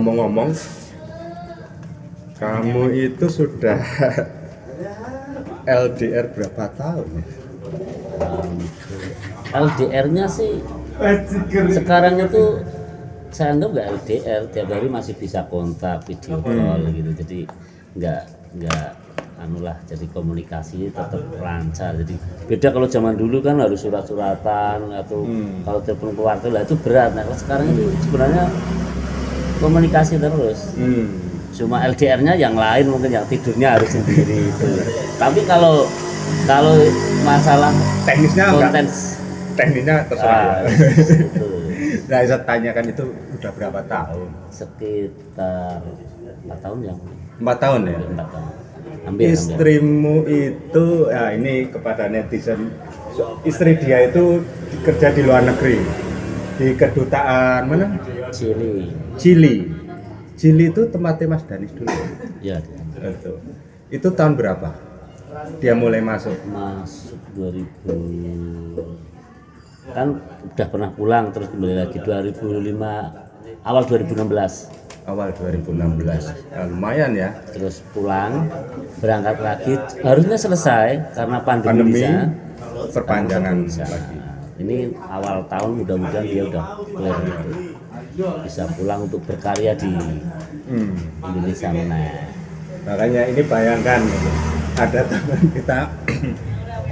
ngomong-ngomong, kamu itu sudah LDR berapa tahun ya? LDR-nya sih sekarang itu saya anggap nggak LDR, tiap hari masih bisa kontak, video call gitu, jadi nggak anulah, jadi komunikasi tetap lancar. Jadi beda kalau zaman dulu kan harus surat-suratan atau kalau telepon keluarga lah itu berat. Nah kalau sekarang itu sebenarnya komunikasi terus. Cuma LDR-nya yang lain, mungkin yang tidurnya harus sendiri itu. Tapi kalau masalah Teknisnya konten teknisnya terserah. itu Nah, saya tanyakan itu udah berapa tahun? sekitar 4 tahun yang 4 tahun ya? 4 tahun. Hampir. Istrimu itu, ya ini kepada netizen, istri dia itu kerja di luar negeri, di kedutaan mana? Chili. Chili itu tempatnya Mas Danis dulu. Ya, Itu tahun berapa? Dia mulai masuk 2000 kan udah pernah pulang terus kembali lagi 2005 awal 2016. Awal 2016. Nah, lumayan ya. Terus pulang, berangkat lagi, harusnya selesai karena pandemi bisa, perpanjangan bisa. lagi. Ini awal tahun, mudah-mudahan dia udah clear, bisa pulang untuk berkarya di Indonesia. Makanya ini bayangkan ada teman kita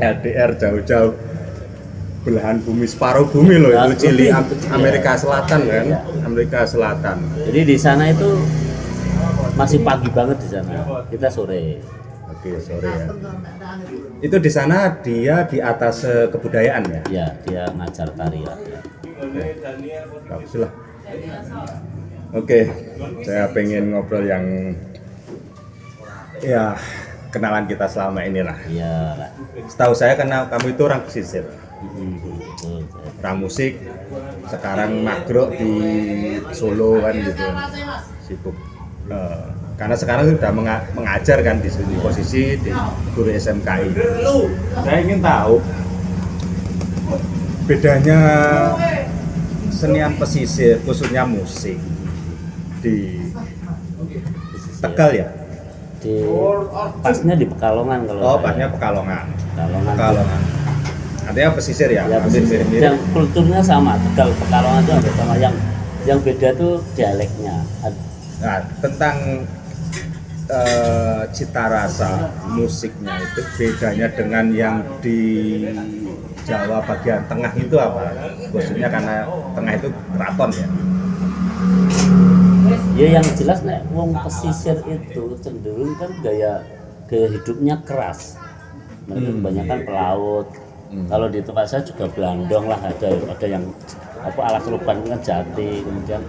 LDR jauh-jauh belahan bumi, separuh bumi loh, itu Chili, Amerika Selatan kan, Amerika Selatan. Jadi di sana itu masih pagi banget di sana, kita sore. Oke, sore ya. Itu di sana dia di atas kebudayaan ya? Ya, dia ngajar tari ya. Bagus lah. Oke, saya pengen ngobrol yang ya kenalan kita selama inilah. Iya. Setahu saya karena kamu itu orang pesisir. Betul. Pramusik, sekarang makro di Solo kan gitu, sibuk. Karena sekarang sudah mengajar kan di sini, posisi di guru SMKI. Saya ingin tahu bedanya senian pesisir, khususnya musik di Tegal ya? Pasnya di Pekalongan kalau. Pasnya Pekalongan. Pekalongan. Artinya pesisir ya? Pesisir. Dan kulturnya sama, Tegal Pekalongan itu hampir sama. Yang beda tuh dialeknya. Nah, tentang cita rasa musiknya itu bedanya dengan yang di Jawa bagian tengah itu apa? Khususnya karena tengah itu keraton ya? Ya yang jelas nek wong pesisir itu cenderung kan gaya hidupnya keras. Mereka kebanyakan pelaut. Kalau di tempat saya juga Blandong lah, ada yang alas roban kan jati. Kemudian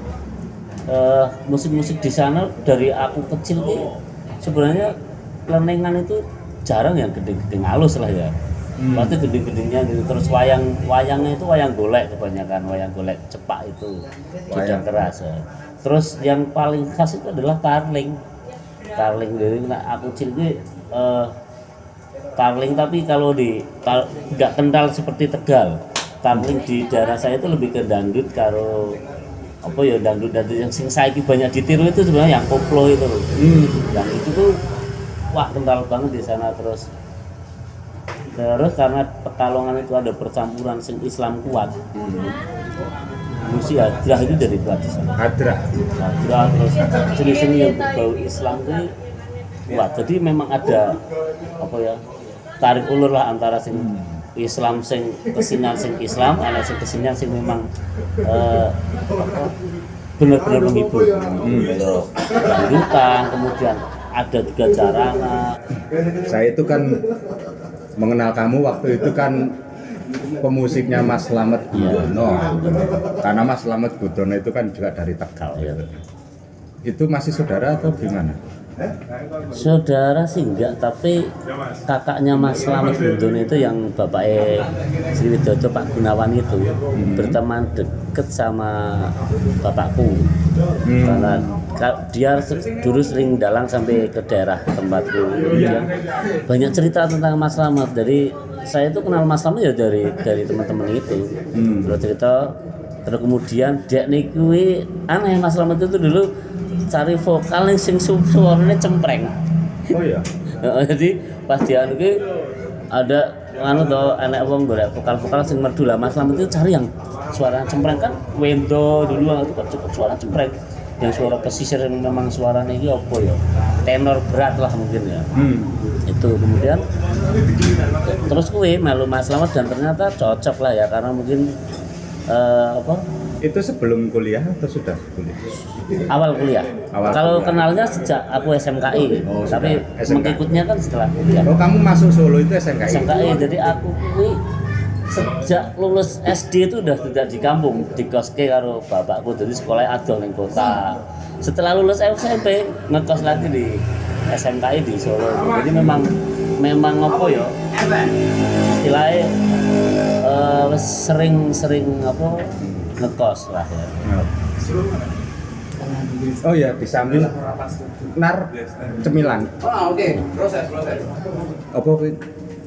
musik-musik di sana dari aku kecil nih sebenarnya lenengan itu jarang yang gede-gede halus lah ya. Pasti gede-gedenya gitu. Terus wayangnya itu wayang golek kebanyakan, wayang golek cepak itu sudah keras ya. Terus yang paling khas itu adalah tarling dari aku kecil ini tarling, tapi kalau nggak kental seperti Tegal. Tarling di daerah saya itu lebih ke dangdut, karo apa ya, dangdut yang sing saiki banyak ditiru itu sebenarnya yang koplo itu. Yang itu tuh wah kental banget di sana. Terus karena Pekalongan itu ada percampuran sing Islam kuat. Musik hadrah itu dari tradisi. Hadrah terus seni-seni yang berbau Islam itu kuat. Jadi memang ada apa ya, tarik ulur lah antara sing Islam sing kesenian sing Islam, ana sing kesenian sing memang benar-benar menghibur. Dangdutan, kemudian ada juga jarana. Saya itu kan mengenal kamu waktu itu kan pemusiknya Mas Slamet Gudono. Karena Mas Slamet Gudono itu kan juga dari Tegal. Itu masih saudara atau gimana? Saudara sih enggak, tapi kakaknya Mas Slamet Gudono itu yang bapaknya Sri Widodo Pak Gunawan itu berteman deket sama bapakku. Karena dia dulu sering dalang sampai ke daerah tempatku. Dia banyak cerita tentang Mas Slamet. Dari saya itu kenal Mas Slamet ya dari teman-teman itu. Terus cerita, terus kemudian dia nikui aneh, Mas Slamet itu dulu cari vokal yang sing suaranya cempreng. Oh iya. Jadi pas dia ki ada anu to anak wong golek vokal-vokal sing merdu lah Mas Slamet itu cari yang suara cempreng kan Wendo dulu itu kan cukup suara cempreng. Yang suara pesisir yang memang suaranya ini apa ya? Tenor berat lah mungkin ya. Itu kemudian terus gue malu Mas Slamet dan ternyata cocok lah ya karena mungkin apa? Itu sebelum kuliah atau sudah kuliah? Awal kuliah. Kalau kenalnya sejak aku SMKI, Oh, tapi SMKI. mengikutnya kan setelah kuliah. Oh, kamu masuk Solo itu SMKI? SMKI, jadi aku kuwi sejak lulus SD itu udah tidak di kampung, di koske karo bapakku, jadi sekolahnya adoh ning kota. Setelah lulus SMP ngekos lagi di SMKI di Solo. Jadi memang apa ya? Istilahnya sering apa ngekos lah ya. Oh ya, disambil nar cemilan. Oh, oke. Proses. Apa kuwi?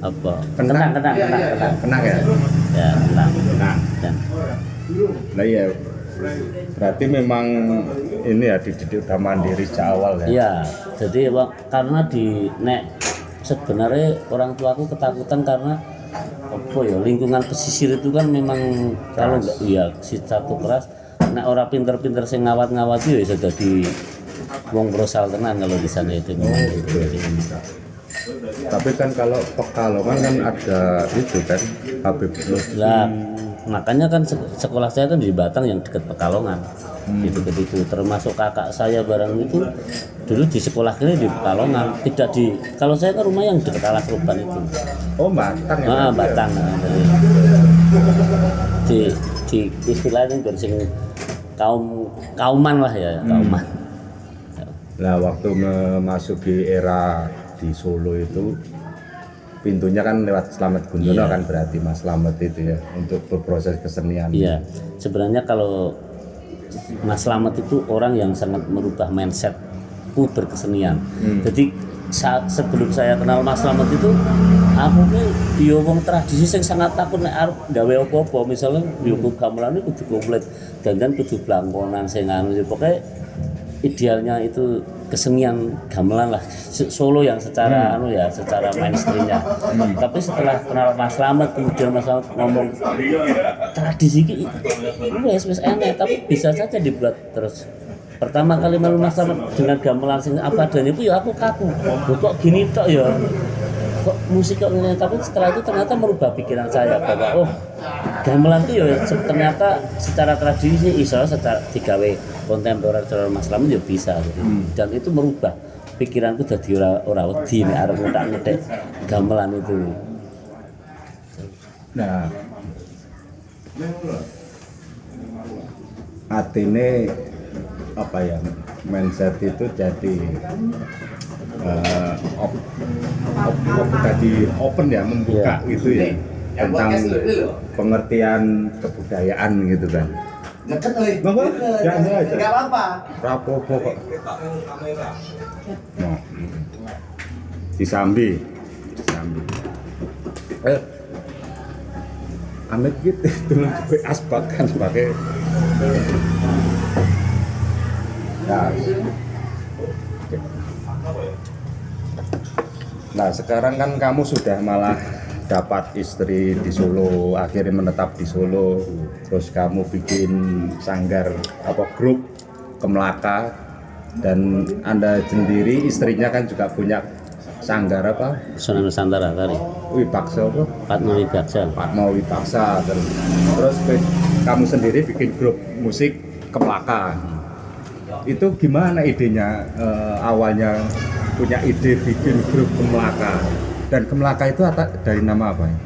Apa? Kentang. Kenang. Kenang ya? Ya, kenang. Nah, Dan nah ya. Berarti memang ini ya dididik udah mandiri sejak awal ya. iya, jadi karena di sebenarnya orang tuaku ketakutan karena apa ya lingkungan pesisir itu kan memang kalau enggak iya si satu keras nek orang pinter-pinter sing ngawat-ngawat ya iso dadi wong brosal tenan kalau di sana itu. Tapi kan kalau Pekalongan kan ada itu kan Habib Lutfi. Lah makanya kan sekolah saya kan di Batang yang dekat Pekalongan. Gitu termasuk kakak saya barang itu dulu di sekolah ini di Pekalongan, tidak di kalau saya kan rumah yang dekat Alas Ruban itu. Oh, Batang ya. Batang. Di istilahnya sing kauman lah ya, kauman. Nah, waktu memasuki era di Solo itu pintunya kan lewat Slamet Guntono Iya. kan berarti Mas Slamet itu ya untuk berproses kesenian. Iya, sebenarnya kalau Mas Slamet itu orang yang sangat merubah mindsetku berkesenian. Jadi sebelum saya kenal Mas Slamet itu, aku nih yo wong tradisi yang sangat takut nek arep gawe apa-apa, misalnya yo gamelan kudu komplit, dandan kudu blangkonan sing anu pokoke idealnya itu kesenian gamelan lah Solo yang secara anu ya secara mainstreamnya. Tapi setelah kenal Mas Slamet kemudian Mas Slamet ngomong tradisi ki wis enak tapi bisa saja dibuat terus. Pertama kali melu Mas Slamet dengan gamelan sing apa adanya itu ya aku kaku. Loh, kok gini tok ya. Kok musik kok ngene, tapi setelah itu ternyata merubah pikiran saya bahwa oh gamelan itu ya ternyata secara tradisi iso secara digawe kontemporer secara Mas Slamet ya bisa gitu. Dan itu merubah pikiranku jadi ora wedi nek arep ngutak-ngutik gamelan itu. Nah, artinya apa ya mindset itu jadi tadi open ya membuka gitu ya tentang pengertian kebudayaan gitu kan. Deket euy. Bapak, ya aja. Enggak apa-apa. Rapopo kok. Nah, disambi. Amit gitu dulu juga asbak kan pakai. Nah, oke. Nah sekarang kan kamu sudah malah dapat istri di Solo, akhirnya menetap di Solo, terus kamu bikin sanggar apa grup Kemelaka, dan Anda sendiri istrinya kan juga punya sanggar apa? Pesona Nusantara kali. Wipaksa apa? Patma Wibaksa. Patma Wipaksa, terus kamu sendiri bikin grup musik Kemelaka. Itu gimana idenya awalnya punya ide bikin grup Kemelaka? Dan Kemelaka itu dari nama apa ya?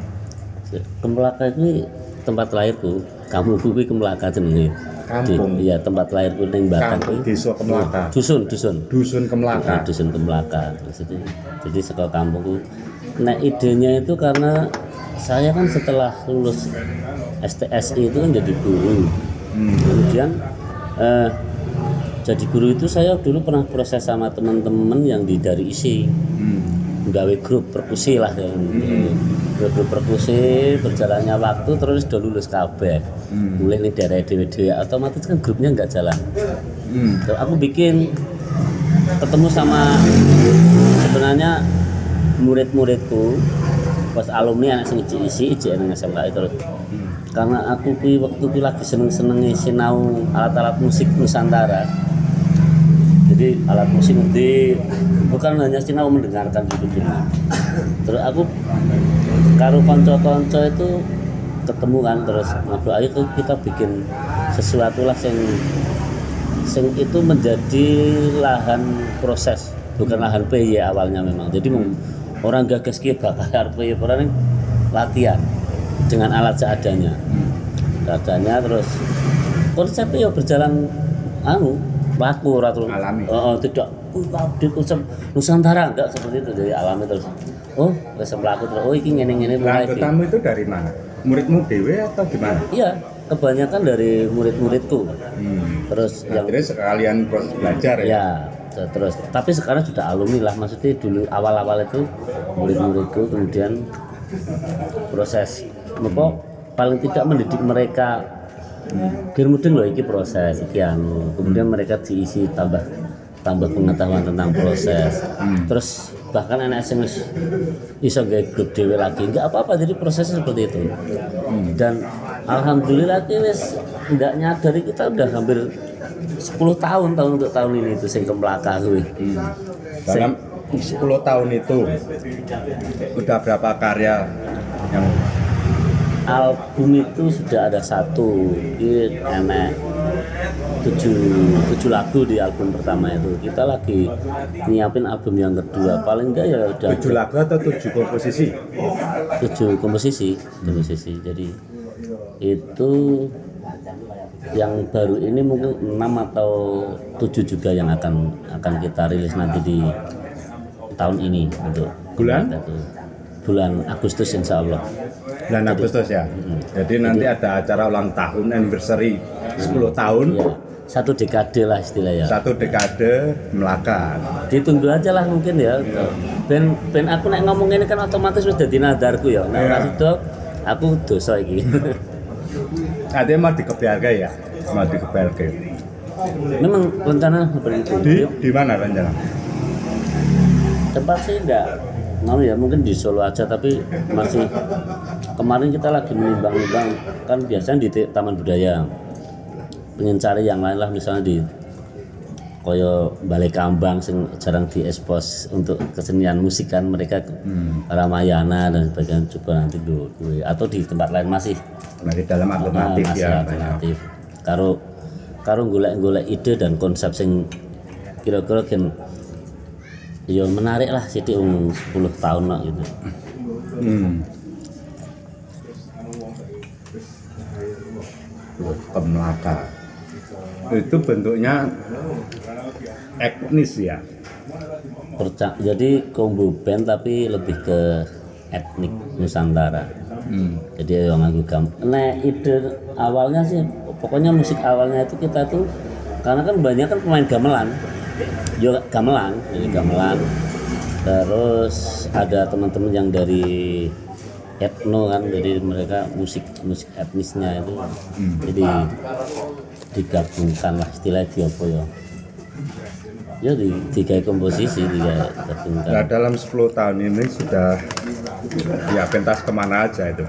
Kemelaka ini tempat lahirku. Kamu kuwi Kemelaka jenenge. Kampung. Iya, tempat lahirku ning Batang Kampung kuwi. Desa Kemelaka. Dusun Kemelaka. Dusun Kemelaka. Jadi sekolah kampungku. Nah, idenya itu karena saya kan setelah lulus STSI itu kan jadi guru. Kemudian jadi guru itu saya dulu pernah proses sama teman-teman yang dari ISI. Gawe grup perkusi lah perkusi berjalannya waktu terus udah lulus kabeh. Mulai nih daerah dewe-dewe otomatis kan grupnya nggak jalan. Terus aku bikin ketemu sama sebenarnya murid-muridku pas alumni anak sing isi IJN SMK itu. Karena aku waktu itu lagi seneng-senenge sinau alat-alat musik Nusantara. Jadi alat musik itu bukan hanya sinau mendengarkan gitu. Terus aku karo konco-konco itu ketemu kan terus ngobrol ayo kita bikin sesuatu lah sing itu menjadi lahan proses bukan lahan PY awalnya memang. Jadi orang gagas ki bakal PY orang latihan dengan alat seadanya. Terus konsepnya ya berjalan laku ratu alami. Tidak di konsep Nusantara enggak seperti itu dari alami terus. Wis mlaku terus. Iki ngene-ngene mulai. Tamu itu dari mana? Muridmu dewe atau gimana? Iya, kebanyakan dari murid-muridku. Terus Akhirnya sekalian proses belajar ya? Ya, terus tapi sekarang sudah alumni lah, maksudnya dulu awal-awal itu murid-muridku kemudian proses paling tidak mendidik mereka biar mudeng loh iki proses iki kemudian mereka diisi tambah pengetahuan tentang proses. Terus bahkan anak sing iso gawe grup dhewe lagi enggak apa-apa, jadi prosesnya seperti itu. Dan alhamdulillah wis enggak nyadari kita udah hampir 10 tahun untuk tahun ini itu sing kemlaka kuwi. Dalam 10 tahun itu udah berapa karya yang album itu sudah ada satu, ini enak 7 lagu di album pertama itu. Kita lagi nyiapin album yang kedua, paling enggak ya udah 7 lagu atau 7 komposisi? 7 komposisi. Jadi itu yang baru ini mungkin 6 atau 7 juga yang akan kita rilis nanti di tahun ini untuk bulan Agustus insya Allah. Bulan Agustus ya. Jadi nanti ada acara ulang tahun anniversary 10 tahun. Ya, 1 dekade lah istilahnya. 1 dekade Melaka. Ditunggu aja lah mungkin ya. Ben aku nek ngomong ini kan otomatis wis dadi nadarku ya. Nek ora sido aku dosa iki. Artinya mau dikebiarkan ya? Mau dikebiarkan. Memang rencana seperti itu. Di mana rencana? Tempat sih enggak ya, mungkin di Solo aja, tapi masih kemarin kita lagi menimbang-nimbang kan biasanya di Taman Budaya, pengen cari yang lain lah, misalnya di koyo Balai Kambang sing jarang diekspos untuk kesenian musik kan, mereka Ramayana dan sebagainya, coba nanti dulu atau di tempat lain masih dalam alternatif masih ya. alternatif. Karo golek-golek ide dan konsep sing kira-kira kan ya menarik lah sithik 10 tahun lah gitu. Ke Melaka itu bentuknya etnis ya. Jadi combo band tapi lebih ke etnik Nusantara. Jadi yang aku ide awalnya sih pokoknya musik awalnya itu kita tuh karena kan banyak kan pemain gamelan. Jadi gamelan. Terus ada teman-teman yang dari etno kan, jadi mereka musik etnisnya itu. Jadi digabungkan lah istilahnya diopo ya. Ya tiga komposisi digabungkan. Nah, dalam 10 tahun ini sudah ya pentas kemana aja itu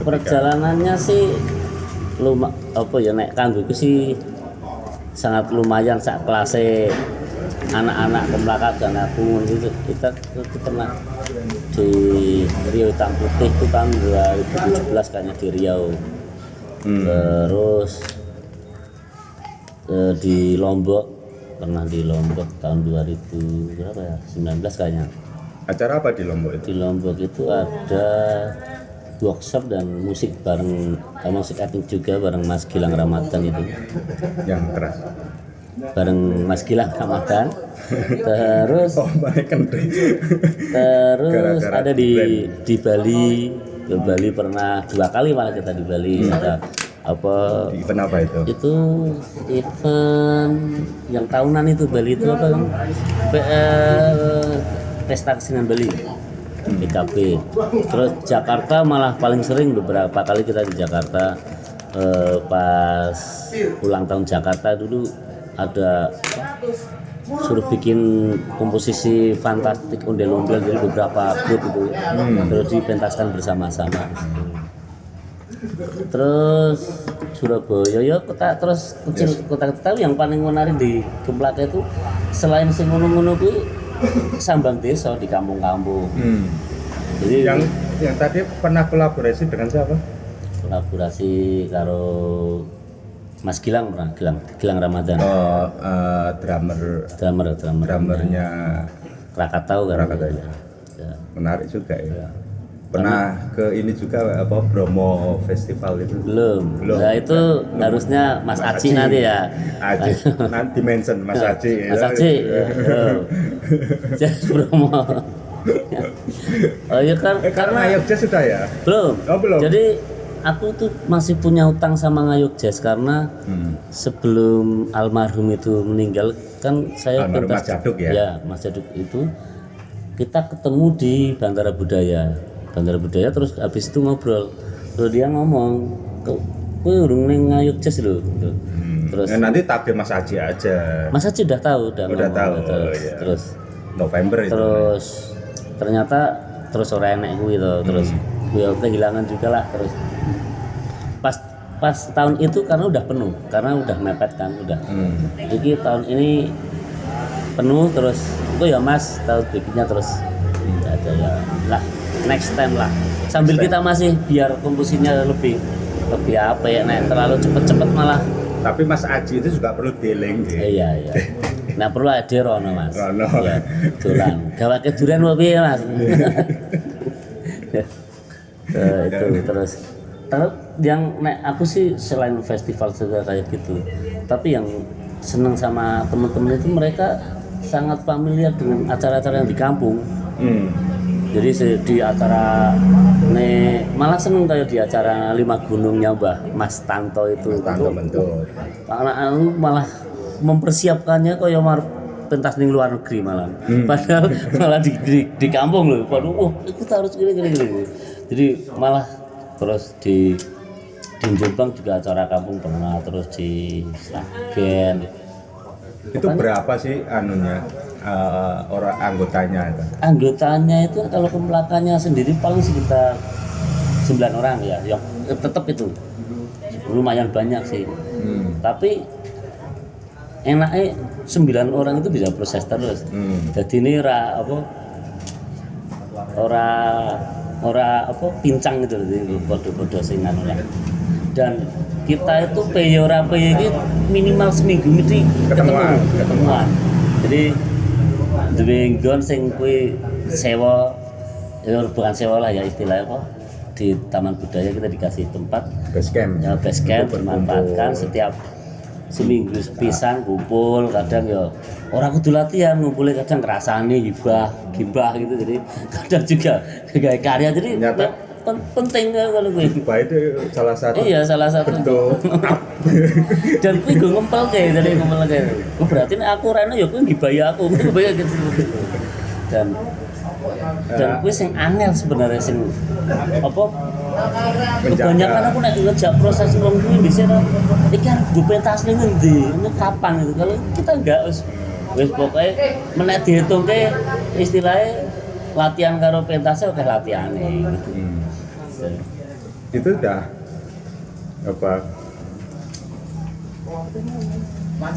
perjalanannya sih nek kanggoku sih sangat lumayan sak kelasnya anak-anak Kemlaka dan aku gitu. Kita pernah di Riau Hitam Putih itu tahun 2017 kayaknya di Riau. Terus di Lombok pernah di Lombok tahun 2000 berapa ya 19 kayaknya. Acara apa di Lombok itu? Di Lombok itu ada workshop dan musik bareng musik etnik juga bareng Mas Gilang Ramadan itu. Yang keras. Bareng Mas Gilang Ramadan. Terus terus ada di Bali. Ke Bali pernah 2 kali malah kita di Bali. Ada event apa itu? Itu event yang tahunan itu Bali itu apa? Pesta Kesenian Bali. PKB. Terus Jakarta malah paling sering, beberapa kali kita di Jakarta. Pas ulang tahun Jakarta dulu ada suruh bikin komposisi fantastik ondel-ondel, jadi beberapa grup itu terus dipentaskan bersama-sama. Terus Surabaya ya kota terus kota-kota yang paling menarik di Kemlaka itu selain sing ngono-ngono kuwi sambang desa di kampung-kampung. Jadi yang tadi pernah kolaborasi dengan siapa? Kolaborasi karo Mas Gilang pernah, Gilang Ramadan. Oh, drummernya Krakatau kan. Krakatau ya. Ya. Menarik juga ya. Pernah ke ini juga apa Bromo Festival itu? Belum. Nah itu harusnya Mas Aji nanti ya. Aji, nanti mention Mas Aji. Mas Aji. Jazz Bromo. Oh iya kan karena Ngayog Jazz sudah ya? belum. Oh, belum. Jadi aku tuh masih punya utang sama Ngayog Jazz karena sebelum almarhum itu meninggal kan saya Almarhum pentas- Mas Jaduk ya? Ya, Mas Jaduk itu kita ketemu di Bantara Budaya. Terus habis itu ngobrol. Terus dia ngomong, "Kowe urung ning Ngayog Jazz lho." Gitu. Terus Nah, nanti tagih Mas Aji aja. Mas Aji udah tahu, udah ngomong. tahu. Terus, Iya. terus November itu. terus ternyata terus ora enek kuwi to, terus gue kehilangan juga lah. Terus pas tahun itu karena udah penuh, karena udah mepet kan, udah. Jadi tahun ini penuh terus itu ya Mas tahun bikinnya terus nggak ada ya lah, next time lah, sambil kita masih biar komposisinya lebih apa ya, nek terlalu cepet malah. Tapi Mas Aji itu juga perlu dealing ya. Iya. Nah perlu ada rono Mas. Rono. Ya, dolan. Gawake durian mau piye Mas? Itu terus yang nek aku sih selain festival juga kayak gitu. Tapi yang seneng sama teman-teman itu mereka sangat familiar dengan acara-acara yang di kampung. Jadi di acara malah seneng kayak di acara Lima Gunungnya Mbah Mas Tanto itu. Tanto bentuk. Anak-anak malah mempersiapkannya kayak pentas di luar negeri malah. Padahal malah di kampung loh. Waduh, kita harus gini. Jadi malah terus di Jombang juga acara kampung pernah, terus di Sragen. Itu berapa sih anunya orang anggotanya itu? Anggotanya itu kalau Kemlakanya sendiri paling sekitar 9 orang ya, yang tetap itu lumayan banyak sih. Tapi enaknya 9 orang itu bisa proses terus. Jadi ini ora pincang gitu, bodoh-bodoh sing anu lah. Dan kita itu peyora ini minimal seminggu mesti ketemuan. Jadi duwe nggon sing kuwi sewa, ya bukan sewa lah ya istilahnya apa, di Taman Budaya kita dikasih tempat Base camp bermanfaatkan setiap seminggu sepisan kumpul, kadang ya orang kudu latihan ngumpulnya, kadang ngerasani gibah gitu, jadi kadang juga gawe karya, jadi penting kalau gue. Gibah itu salah satu. Iya, salah satu. Bentuk. Dan gue ngempel kayak gue berarti aku rene ya gue gibah ya aku gitu. Dan gue sing angel sebenarnya sing apa kebanyakan aku nek ngejak proses wong kuwi dhisik iki arep gue pentas ning endi, kapan gitu. Kalau kita enggak wis pokoke menek dihitungke istilahnya latihan karo pentasnya oke latihane gitu. Itu udah apa?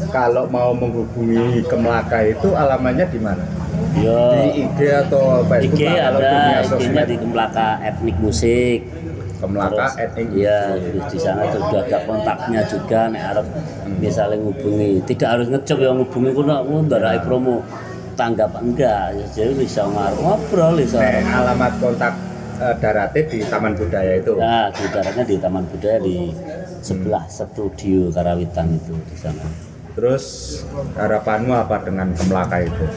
Kalau mau menghubungi Kemlaka itu alamannya di mana? Yo, Di IG atau Facebook? IG Kalau ada, dunia IG-nya sosmed. di Kemlaka Etnik Musik. Kemlaka Terus, Etnik iya, Musik. di sana sudah ada kontaknya juga nek arep misalnya ngubungi. Tidak harus ngecop ya ngubungi kuno ndarai promo tanggap enggak. Jadi bisa ngobrol bisa. Alamat kontak daratnya di Taman Budaya itu. Nah, di daratnya di Taman Budaya di sebelah studio Karawitan itu di sana. Terus harapanmu apa dengan Kemlaka itu?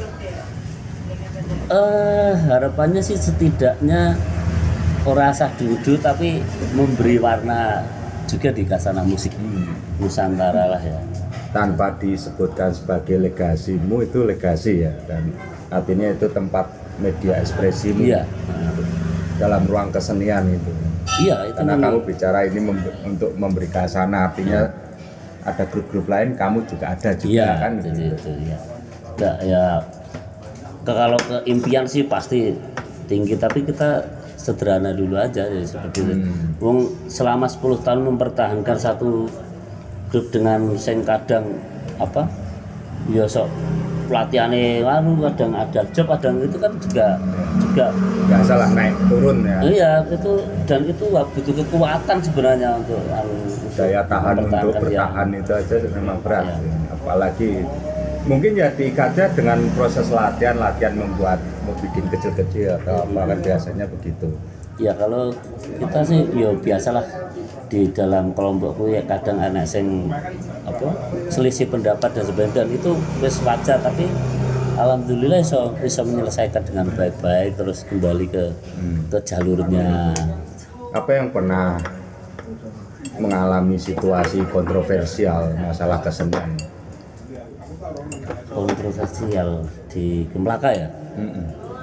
Harapannya sih setidaknya ora asah dulu tapi memberi warna juga di kasana musik Nusantara lah ya. Tanpa disebutkan sebagai legasimu, itu legasi ya, dan artinya itu tempat media ekspresimu Iya. dalam ruang kesenian itu. Iya, itu Karena memang- kamu bicara ini untuk memberi kasana, artinya ada grup-grup lain, kamu juga ada juga Iya, kan. jadi itu ya. Nggak, ya kalau ke impian sih pasti tinggi, tapi kita sederhana dulu aja ya, seperti itu. Wong selama 10 tahun mempertahankan satu grup dengan sing kadang apa? Ya sok pelatihannya kadang ada job, kadang itu kan juga Biasalah naik turun ya. iya itu, dan itu butuh kekuatan sebenarnya untuk Daya tahan untuk mempertahankan, ya. bertahan itu aja memang berat. Iya. Apalagi mungkin ya diikatnya dengan proses latihan membuat bikin kecil-kecil atau apa kan biasanya begitu. Ya kalau kita sih ya biasalah di dalam kelompokku ya kadang anak sing apa selisih pendapat dan sebagainya, dan itu wis wajar, tapi alhamdulillah bisa menyelesaikan dengan baik-baik terus kembali ke jalurnya. Apa yang pernah mengalami situasi kontroversial masalah kesenian? Kontroversial di Gemlaka ya.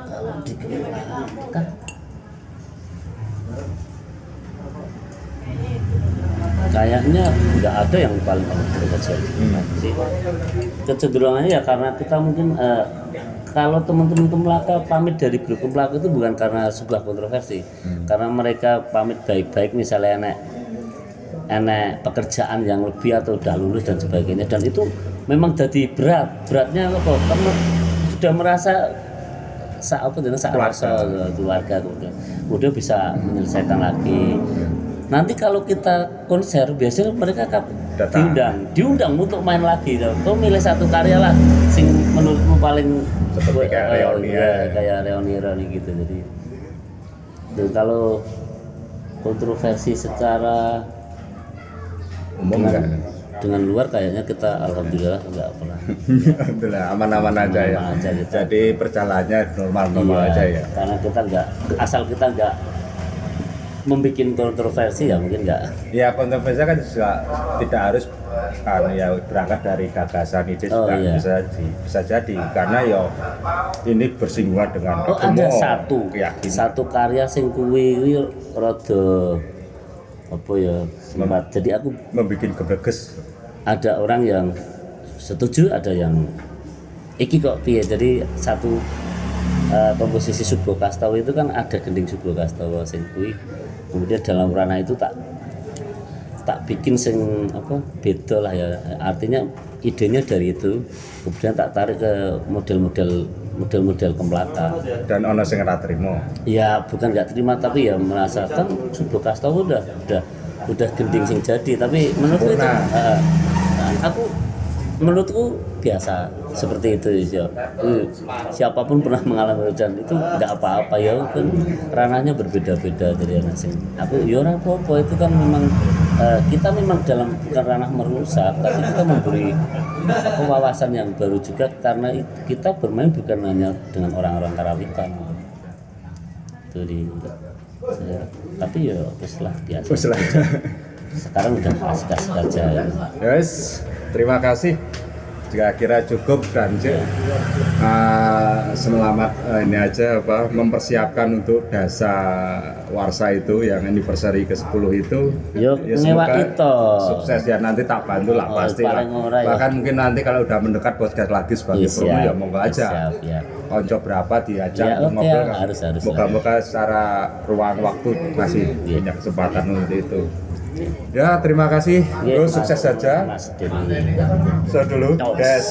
Kalau di Gemlaka kayaknya nggak ada yang paling kontroversial. Sih. Kecenderungannya ya karena kita mungkin kalau teman-teman Gemlaka pamit dari grup Gemlaka itu bukan karena sebuah kontroversi, karena mereka pamit baik-baik, misalnya enak pekerjaan yang lebih atau udah lulus dan sebagainya, dan itu memang jadi beratnya apa karena sudah merasa keluarga udah bisa menyelesaikan lagi. Nanti kalau kita konser biasanya mereka diundang untuk main lagi. Kau milih satu karya lah sing menurutmu paling seperti kayak reuni gitu. Jadi dan kalau kontroversi secara umum dengan luar kayaknya kita alhamdulillah nggak pernah. Alhamdulillah aman-aman aja ya. Aman aja gitu. Jadi perjalanannya normal-normal Iya, aja ya. Karena kita asal kita nggak membuat kontroversi ya mungkin nggak. Ya kontroversi kan juga tidak harus karena ya berangkat dari gagasan ide juga iya. bisa jadi karena ya ini bersinggungan dengan Ada keyakinan. satu karya sing kuwi rada apa ya sempat. Jadi aku membuat gebreges. ada orang yang setuju, ada yang iki kok piye. Jadi satu komposisi Subo Kastawa itu kan ada gending Subo Kastawa sing kuwi, kemudian dalam ranah itu tak bikin sing apa beda lah ya, artinya idenya dari itu, kemudian tak tarik ke model-model Gemlaka. Dan ono sing ora trimo. Ya bukan nggak terima, tapi ya merasakan Subo Kastawa udah gending sing jadi, tapi menurutku itu menurutku biasa seperti itu ya. Siapapun pernah mengalami dan itu nggak apa-apa ya, kan ranahnya berbeda-beda dari anak sing. Aku ya ora apa-apa, itu kan memang kita memang dalam bukan ranah merusak, tapi kita memberi wawasan yang baru juga, karena kita bermain bukan hanya dengan orang-orang Karawitan. Itu tapi ya wis lah biasa. Sekarang udah asik-asik aja ya. Yes, terima kasih. Kira-kira cukup dan selamat ini aja apa mempersiapkan untuk Dasa Warsa itu yang anniversary ke-10 itu. Yo Ya, ngewa semoga itu. sukses ya, nanti tak bantu lah pasti lah. paling ora ya. Bahkan mungkin nanti kalau udah mendekat podcast lagi sebagai Iya, promo siap. ya monggo aja. Siap, ya. Konco berapa diajak Ya, oke, ngobrol kan. harus. Moga-moga secara ruang waktu masih Iya. punya kesempatan untuk itu. Ya, terima kasih. Iya, Bro, sukses saja. Mas Denny. So dulu. Des.